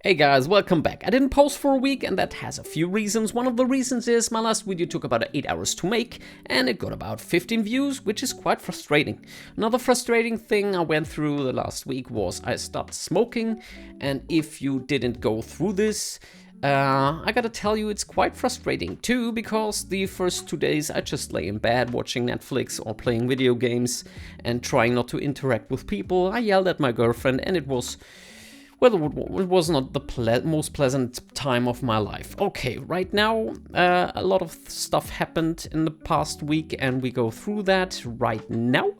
Hey guys, welcome back. I didn't post for a week and that has a few reasons. One of the reasons is my last video took about 8 hours to make and it got about 15 views, which is quite frustrating. Another frustrating thing I went through the last week was I stopped smoking, and if you didn't go through this, I gotta tell you it's quite frustrating too, because the first 2 days I just lay in bed watching Netflix or playing video games and trying not to interact with people. I yelled at my girlfriend and it was... well, it was not the most pleasant time of my life. Okay, right now, a lot of stuff happened in the past week and we go through that right now.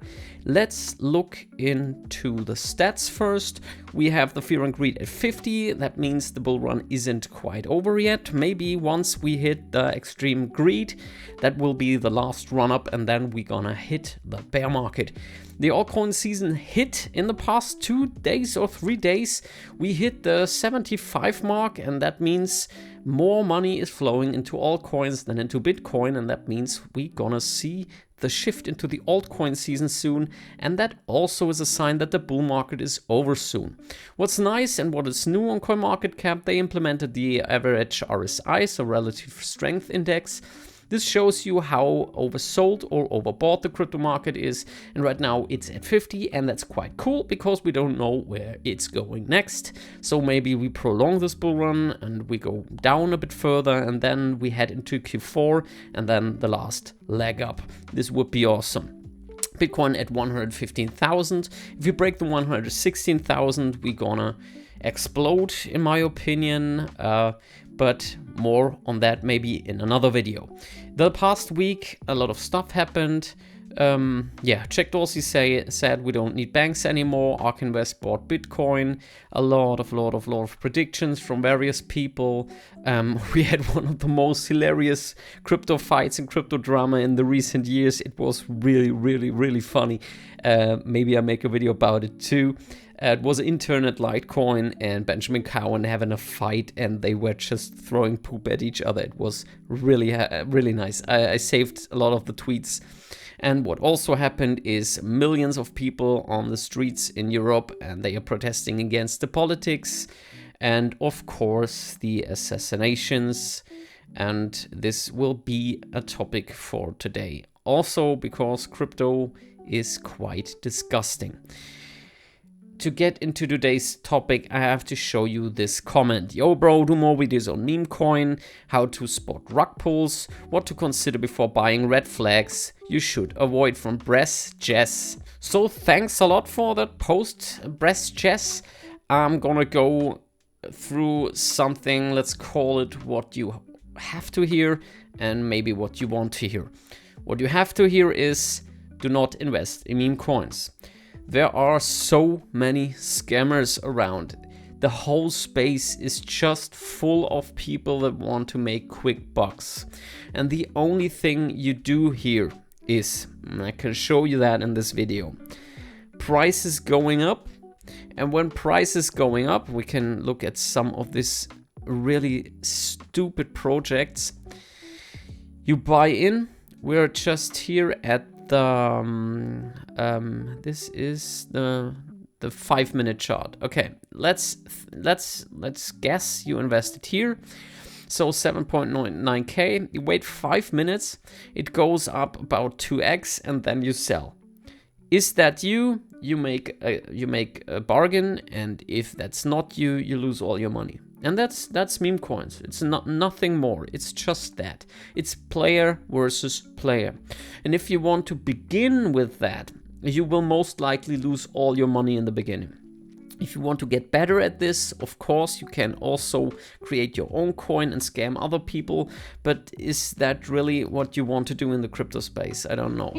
Let's look into the stats first. We have the fear and greed at 50. That means the bull run isn't quite over yet. Maybe once we hit the extreme greed, that will be the last run up and then we're gonna hit the bear market. The altcoin season hit in the past 2 days or 3 days. We hit the 75 mark, and that means more money is flowing into altcoins than into Bitcoin, and that means we're gonna see the shift into the altcoin season soon, and that also is a sign that the bull market is over soon. What's nice and what is new on CoinMarketCap, they implemented the average RSI, so relative strength index. This shows you how oversold or overbought the crypto market is, and right now it's at 50, and that's quite cool because we don't know where it's going next. So maybe we prolong this bull run and we go down a bit further and then we head into Q4 and then the last leg up. This would be awesome. Bitcoin at 115,000. If you break the 116,000, we're gonna explode in my opinion, but more on that maybe in another video. The past week a lot of stuff happened. Jack Dorsey said we don't need banks anymore. ARK Invest bought Bitcoin. A lot of predictions from various people. We had one of the most hilarious crypto fights and crypto drama in the recent years. It was really funny. Maybe I make a video about it too. It was Internet Litecoin and Benjamin Cowen having a fight, and they were just throwing poop at each other. It was really nice. I saved a lot of the tweets. And what also happened is millions of people on the streets in Europe, and they are protesting against the politics and of course the assassinations. And this will be a topic for today. Also because crypto is quite disgusting. To get into today's topic, I have to show you this comment. Yo bro, do more videos on Memecoin, how to spot rug pulls, what to consider before buying, red flags you should avoid, from Bress Jess. So thanks a lot for that post, Bress Jess. I'm gonna go through something, let's call it what you have to hear and maybe what you want to hear. What you have to hear is do not invest in meme coins. There are so many scammers around. The whole space is just full of people that want to make quick bucks. And the only thing you do here is, and I can show you that in this video, prices going up. And when prices going up, we can look at some of these really stupid projects. You buy in, we're just here at this is the 5-minute chart. Okay, let's guess you invested here. So 7.99k. You wait 5 minutes, it goes up about 2x, and then you sell. Is that you? You make a bargain, and if that's not you, you lose all your money. And that's meme coins. It's nothing more. It's just that. It's player versus player. And if you want to begin with that, you will most likely lose all your money in the beginning. If you want to get better at this, of course, you can also create your own coin and scam other people. But is that really what you want to do in the crypto space? I don't know.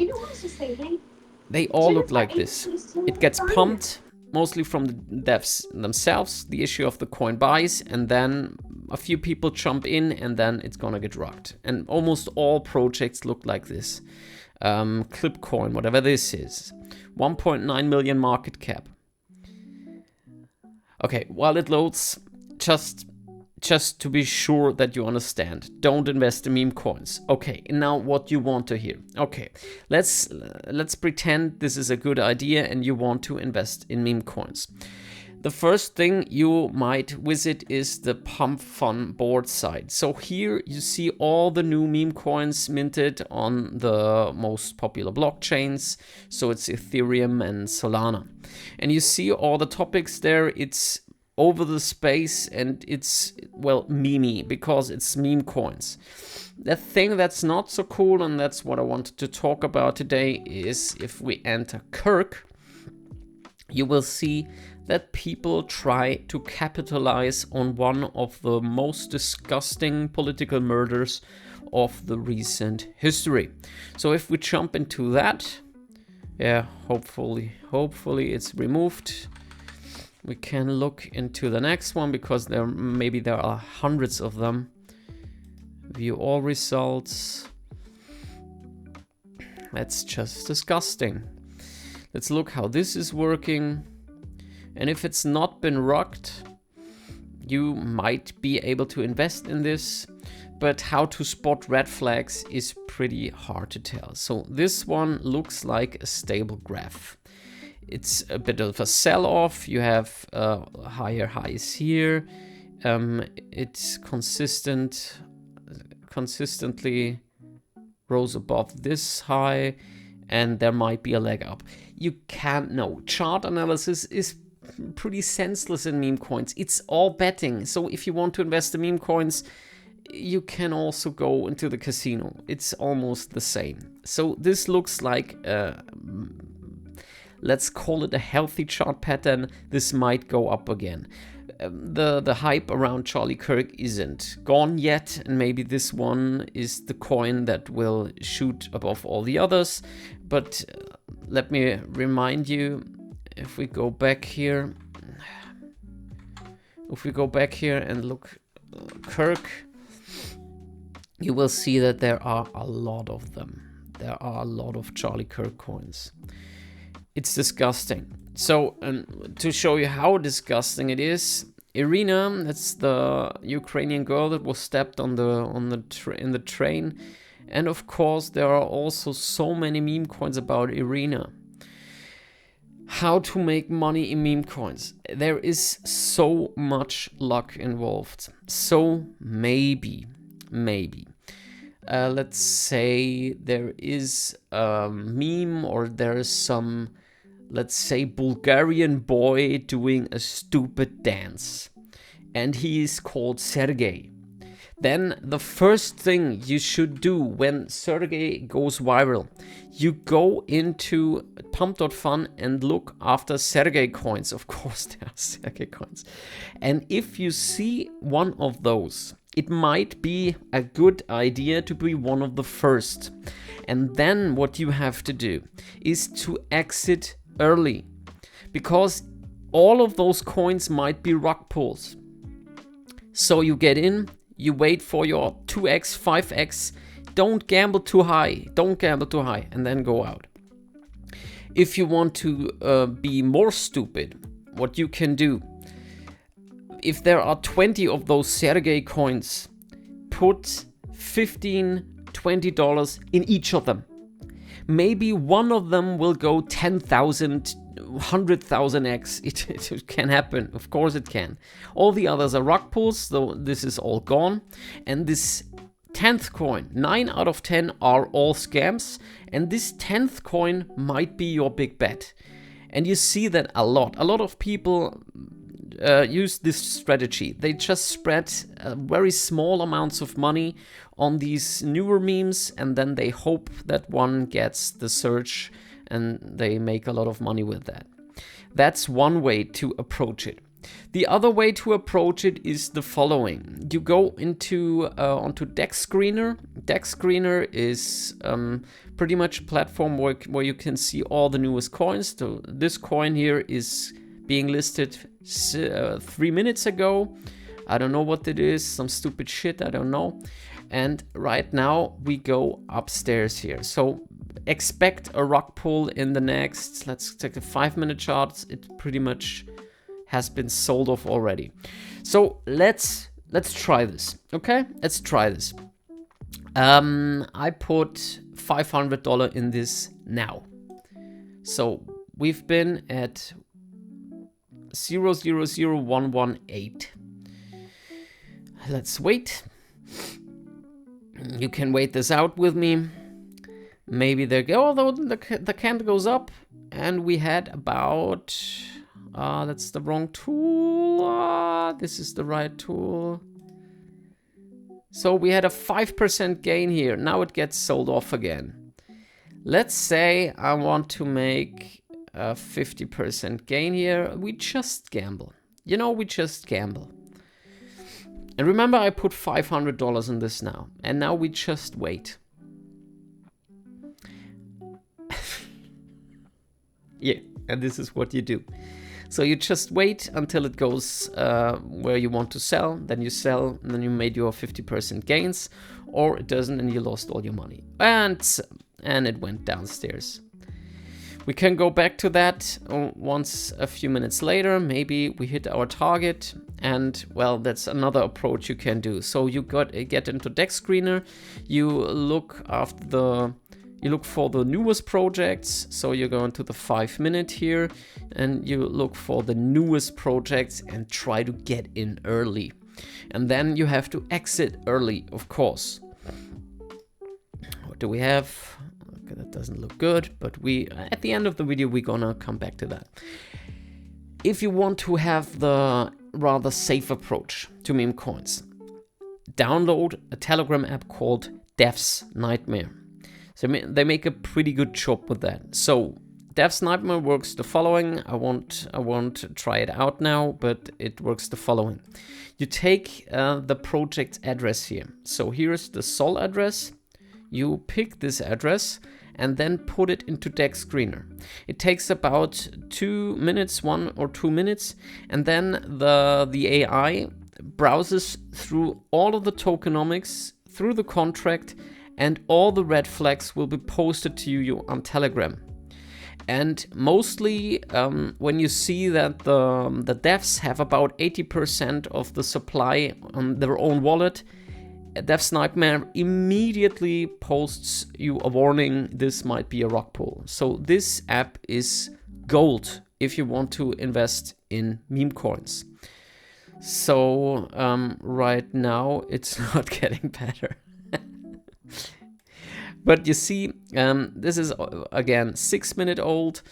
They all look like this. It gets pumped, mostly from the devs themselves, the issue of the coin buys, and then a few people jump in and then it's gonna get rocked. And almost all projects look like this. Clipcoin, whatever this is. 1.9 million market cap. Okay, while it loads, just to be sure that you understand, don't invest in meme coins. Okay, now what you want to hear. Okay, let's pretend this is a good idea and you want to invest in meme coins. The first thing you might visit is the Pump Fun board site. So here you see all the new meme coins minted on the most popular blockchains. So it's Ethereum and Solana. And you see all the topics there. It's over the space and it's, well, memey because it's meme coins. The thing that's not so cool, and that's what I wanted to talk about today, is if we enter Kirk, you will see that people try to capitalize on one of the most disgusting political murders of the recent history. So if we jump into that, yeah, hopefully it's removed. We can look into the next one because maybe there are hundreds of them. View all results. That's just disgusting. Let's look how this is working. And if it's not been rocked, you might be able to invest in this. But how to spot red flags is pretty hard to tell. So this one looks like a stable graph. It's a bit of a sell-off. You have higher highs here. It's consistently rose above this high, and there might be a leg up. You can't know. Chart analysis is pretty senseless in meme coins. It's all betting. So if you want to invest in meme coins, you can also go into the casino. It's almost the same. So this looks like, let's call it a healthy chart pattern. This might go up again. The hype around Charlie Kirk isn't gone yet, and maybe this one is the coin that will shoot above all the others. But let me remind you, if we go back here and look Kirk, you will see that there are a lot of them. There are a lot of Charlie Kirk coins. It's disgusting. So, to show you how disgusting it is, Irina, that's the Ukrainian girl that was stabbed in the train, and of course there are also so many meme coins about Irina. How to make money in meme coins? There is so much luck involved. So maybe, let's say there is a meme, or there is some, let's say, Bulgarian boy doing a stupid dance, and he is called Sergey. Then the first thing you should do when Sergey goes viral, you go into pump.fun and look after Sergey coins. Of course there are Sergey coins. And if you see one of those, it might be a good idea to be one of the first. And then what you have to do is to exit early, because all of those coins might be rug pulls. So you get in, you wait for your 2x, 5x, don't gamble too high, and then go out. If you want to be more stupid, what you can do, if there are 20 of those Sergey coins, put $15, $20 in each of them. Maybe one of them will go 10,000, 100,000x. It can happen. Of course it can. All the others are rug pulls, so this is all gone. And this 10th coin, 9 out of 10 are all scams. And this 10th coin might be your big bet. And you see that a lot of people use this strategy. They just spread very small amounts of money on these newer memes, and then they hope that one gets the search and they make a lot of money with that. That's one way to approach it. The other way to approach it is the following. You go into onto Dex Screener. Dex Screener is pretty much a platform where you can see all the newest coins. So this coin here is being listed 3 minutes ago. I don't know what it is, some stupid shit, I don't know. And right now we go upstairs here. So expect a rug pull in the next, let's take the 5-minute charts. It pretty much has been sold off already. So let's try this, okay? Let's try this. I put $500 in this now. So we've been at 000118. Let's wait. You can wait this out with me. Maybe there go, although the candle goes up, and we had about, that's the wrong tool. This is the right tool. So we had a 5% gain here. Now it gets sold off again. Let's say I want to make a 50% gain here. We just gamble. You know, we just gamble. And remember, I put $500 in this now. And now we just wait. Yeah, and this is what you do. So you just wait until it goes where you want to sell. Then you sell, and then you made your 50% gains. Or it doesn't, and you lost all your money. And it went downstairs. We can go back to that once a few minutes later. Maybe we hit our target, and well, that's another approach you can do. So you get into Dex Screener, you look for the newest projects. So you go into the 5-minute here, and you look for the newest projects and try to get in early. And then you have to exit early, of course. What do we have? That doesn't look good, but at the end of the video, we're gonna come back to that. If you want to have the rather safe approach to meme coins, download a Telegram app called Death's Nightmare. So they make a pretty good job with that. So Death's Nightmare works the following. I won't try it out now, but it works the following. You take the project's address here. So here's the Sol address. You pick this address and then put it into Dex Screener. It takes about 2 minutes, 1 or 2 minutes, and then the AI browses through all of the tokenomics, through the contract, and all the red flags will be posted to you on Telegram. And mostly when you see that the devs have about 80% of the supply on their own wallet, Death's Nightmare immediately posts you a warning, this might be a rug pull. So this app is gold if you want to invest in meme coins. So right now it's not getting better. But you see, this is again 6-minute old.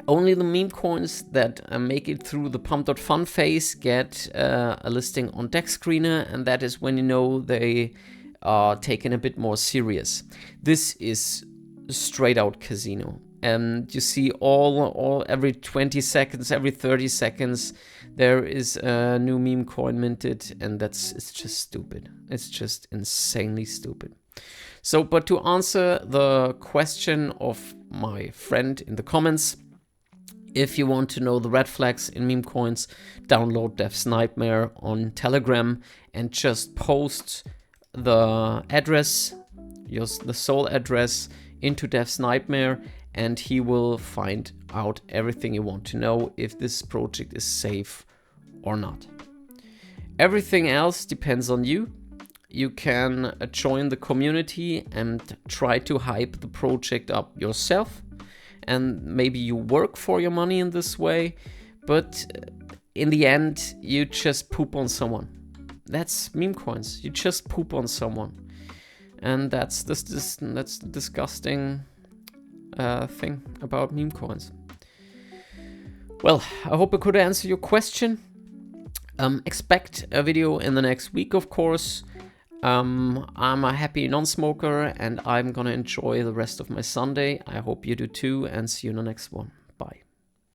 Only the meme coins that make it through the pump.fun phase get a listing on Dex Screener, and that is when you know they are taken a bit more serious. This is straight out casino. And you see all every 20 seconds, every 30 seconds, there is a new meme coin minted, and it's just stupid. It's just insanely stupid. So, but to answer the question of my friend in the comments, if you want to know the red flags in meme coins, download Death's Nightmare on Telegram and just post the address, the Sol address, into Death's Nightmare, and he will find out everything you want to know if this project is safe or not. Everything else depends on you. You can join the community and try to hype the project up yourself. And maybe you work for your money in this way, but in the end, you just poop on someone. That's meme coins. You just poop on someone. And that's the disgusting thing about meme coins. Well, I hope I could answer your question. Expect a video in the next week, of course. I'm a happy non-smoker and I'm gonna enjoy the rest of my Sunday. I hope you do too, and see you in the next one.